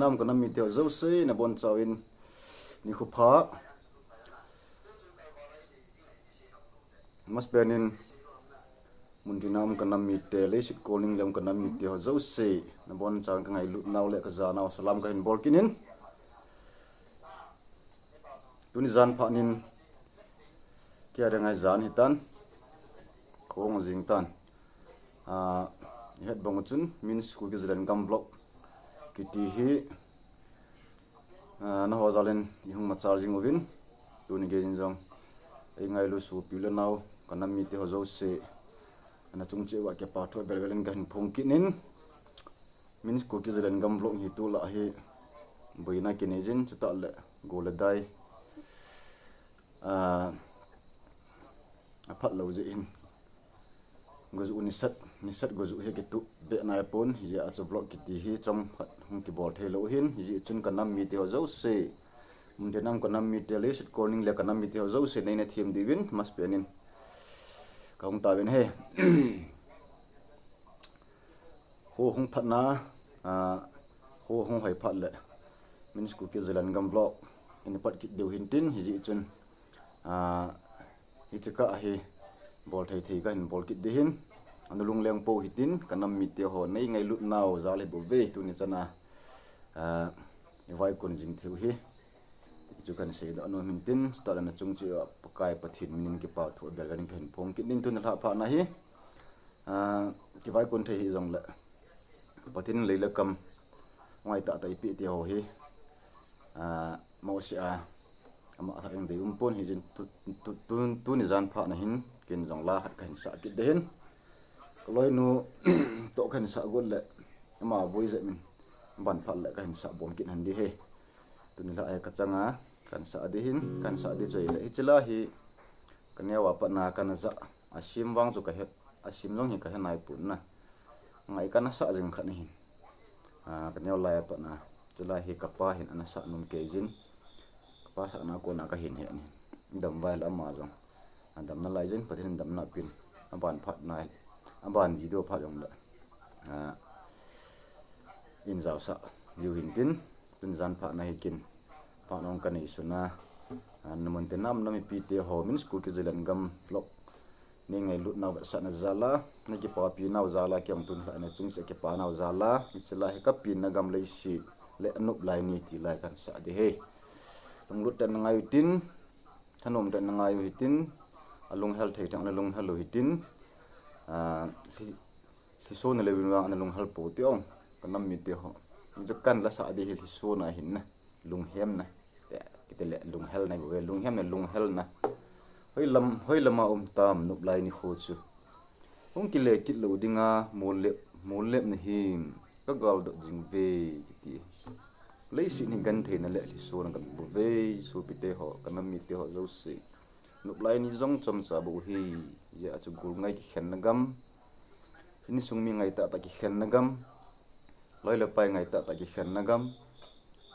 nam kan mi teo zo se na bon chawin ni khu pha mas benin mundinam kan mi te le sit calling lem kan mi teo zo se na bon chawin ka ngai lut naw le ka za naw salam ka hin bol kinin tuni zan pha nin kia dengan zan hitan kong jing tan het bongchun means ku ki zren gam block kiti hi na ho zalen yung ma charging ovin tuni ge jong ai ngai lu su pila naw kanam mi te ho zo se ana chung che wa ke pa tho bel belen gan phung kinin means ku ki zren gam block hi tu la hi boina kinejin chuta le goladai aphat lo je in gozu nisat gozu he kitu be na pon ya aso vlog kiti hi chom hung ki bol thelo hin ji chun kanam mi te zo se mundenam kanam mi te le sit corning le kanam mi te zo se nei na thim divin mas penin kaung ta ben he ho hung phatna ho hung hai phat le min sku ke zelan gam vlog in pat ki deu hin tin ji chun hi chaka hi bol thei thei ka hin bol kit de hin anulung leng po hitin kanam mi te ho nei ngai lut naw zale bo ve tu ni chana vai kon jing theu hi chu kan se da no min tin sta na chung chi pakai pathin min ki pa thu bel ganin khin phong kit ning tu na pha na hi ki vai kon thei hi jong la pathin leila kam ngai ta tai pi te ho hi mo sia ama tha eng de pon hi jin tu ni zan pha na hin kin jong la khat kan sa kit de hin loi nu to kan sa gol le ama boi ze min ban phal le kan sa bom kin han di he tun la ai ka changa kan sa de hin kan sa de choi le hichla hi kan ya wa pa na kan za asim wang chu ka het asim long hi ka hanai pun na ngai kan sa jing khat ni hin kan ya la pa na chula hi ka pa hin ana sa num ke jin pa sa na ko na ka hin he ni dam vai la ma jong dam na lai jin pathin dam na pin aban phat nai aban video phat jong la in zau sa yu hin tin tun zan pha na hikin pa nong kan ni suna namon te nam nami pi te ho min school ki zelan gam vlog ni ngai lut na sa na zala na ki pa pi na zala kyam tun la na chung se ki pa na zala ichla he ka pi na gam le si le anup lai ni ti lai kan sa de he lung lut tan ngai tin thanom tan ngai hitin alung hel thei tang na lung helo hitin si so na le win wa na lung hel po ti ong kanam mi te ho ju kan la sa de hi so na hin na lung hem na te le lung hel na go lung hem na lung hel na hoi lama tam nup lai ni kho chu ong ki le kit lo dinga mol lep na him ka gal do jing ve ti lấy sự hình gần thế này lại thì số là gần bù về số bị tê họ cái năm mi tê họ dấu sĩ nộp lại ni giống trong xã bù hi giờ chú gù ngay cái khen nó găm ini sung mi ngay ta cái khen nó găm lấy là bay ngay ta cái khen nó găm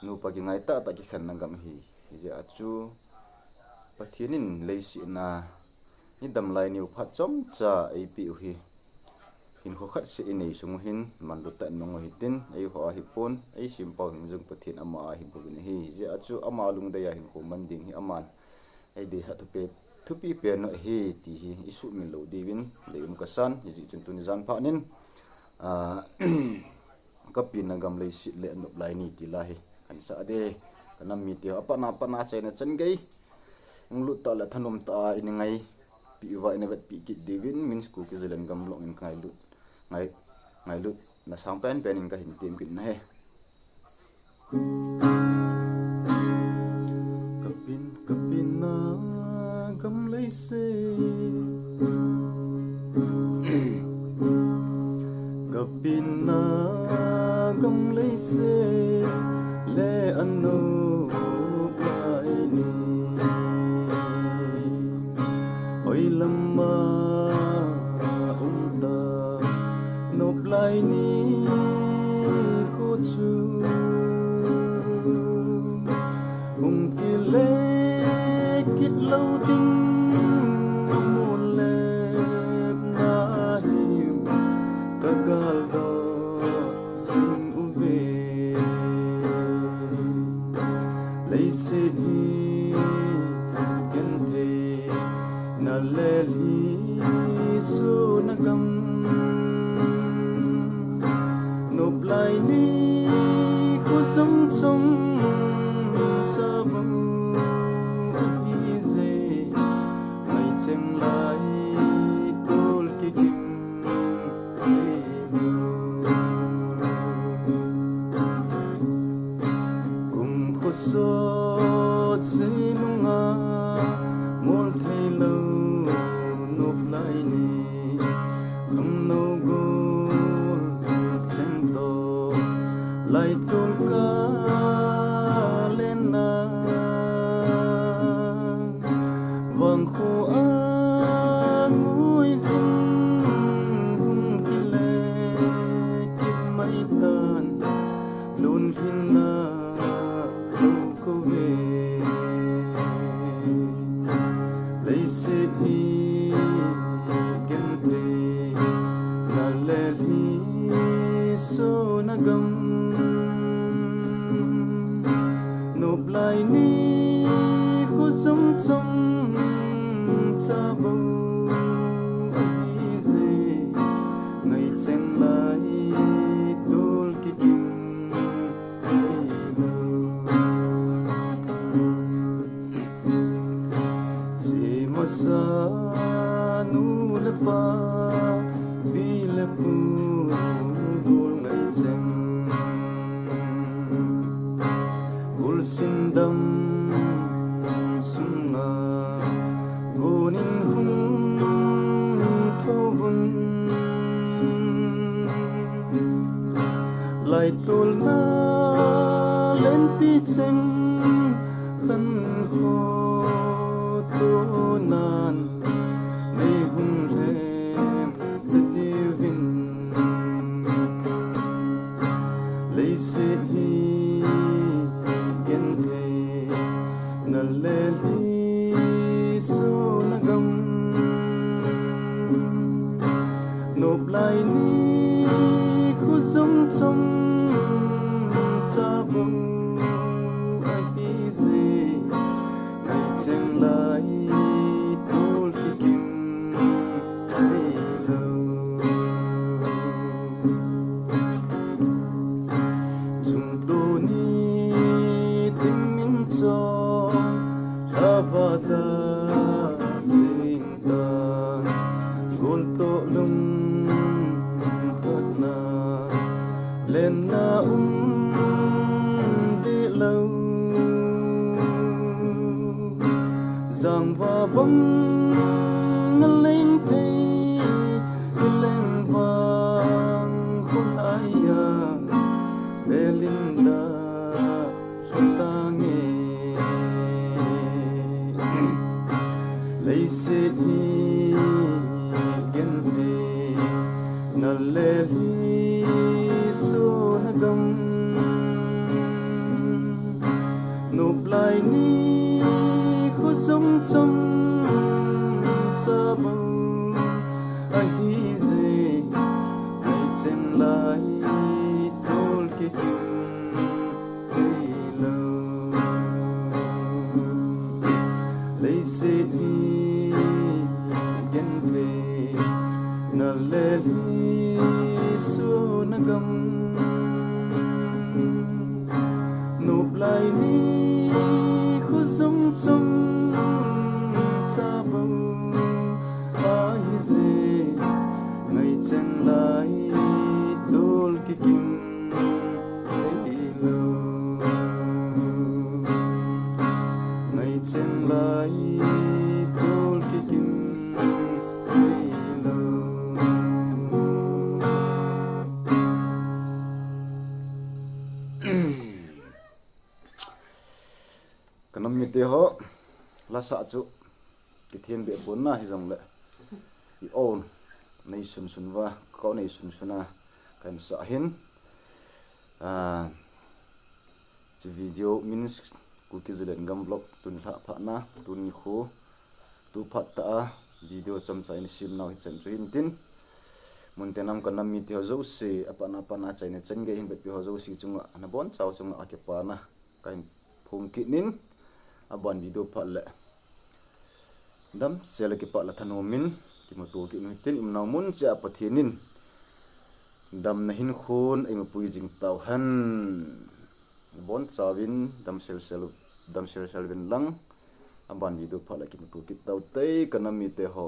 nụ pa cái ngay ta cái khen nó găm hi giờ chú bắt thiên in lấy sự na ni đầm lại nhiều phát trong cha ai biểu hi hin kho khat se nei sung hin man lu ta nong hitin ai ho hi pon ai simple hin jung pathin ama hi bugin hi je achu ama lung da ya hin ko man ding hi aman ai de sa thu pi pe no hi ti hi isu min lo divin de ka san ji chen tu ni zan pha nin ka pin na gam le si le no lai ni ti la hi kan sa de kanam mi ti apa na chai na chen gai ung lu ta la thanom ta in ngai pi wa ina vet pi ki divin min school ki zelan gam long in kai lu ngày lúc là sáng bên bên cái hình tìm kín này kapin na gam lấy se kapin na gam lấy se le anu pai ni oi lama lai ni khu chu ki le kit lâu tình gen the na le li su na gam nộp lại ni khu giống sống cha bông hi dê ngày chênh lại tol ki kim cùng khu sốt xin nga mol thay lâu nộp lại ni không nô gol chênh to lại tol ka lên na vang khu a ngồi dinh hung ki le kip mai tan luôn hin na lâu cô về lấy sẽ đi gen te na le li so na gam nộp lại ni khu giống trong cha bầu hi dê ngày chênh lại tol ki kim chỉ một sa nu le pa vi le pu gol ngày chênh gol sin dam sung nga gonin hung tho vun lại tol na lên pi chênh khăn kho to nan nay hung thêm ta tiêu vin lấy sẽ hi gen the na le li so na gam nộp lại ni khu giống trong cha bông hi dê ngày chênh lại tol ki kim lâu chúng tôi ni thêm min cho avada jing ta gol to lum khat na lên na đi lâu giang và bóng ngân lên thấy lên vàng không ai à Belinda không ta nghe lấy sẽ đi gen the na le li so na gam nộp lại ni khu giống trong cha bầu hi dê ngày chênh lại tol ki kim lâu lấy sẽ đi gen the na le li so na gam nộp lại ni khu giống trong cha bầu hi dê ngày chênh lại tol ki kim lâu ngày chênh lại tol ki kim lâu kanam mi te ho la sa chu ki thiam be pon na hi jong le i on nei sun sun wa ko nei sun suna kan sa hin chi video means ku ki zelen gam vlog tun tha pha na tun khu tu phat ta video chom cha in sim naw chen chu in tin mun tenam kanam mi te ho zo se apana chaine chen ge hin be ho zo si chunga na bon chaw chunga ake pa na kain phum ki nin aban video pha le dam sele ki pa la thanomin ki mo tu ki nu tin im naw mun cha pathinin dam na hin khun eng pui jing taw han bon chawin dam sel vin lang aban video pha la ki mo tu ki taw te kanami te ho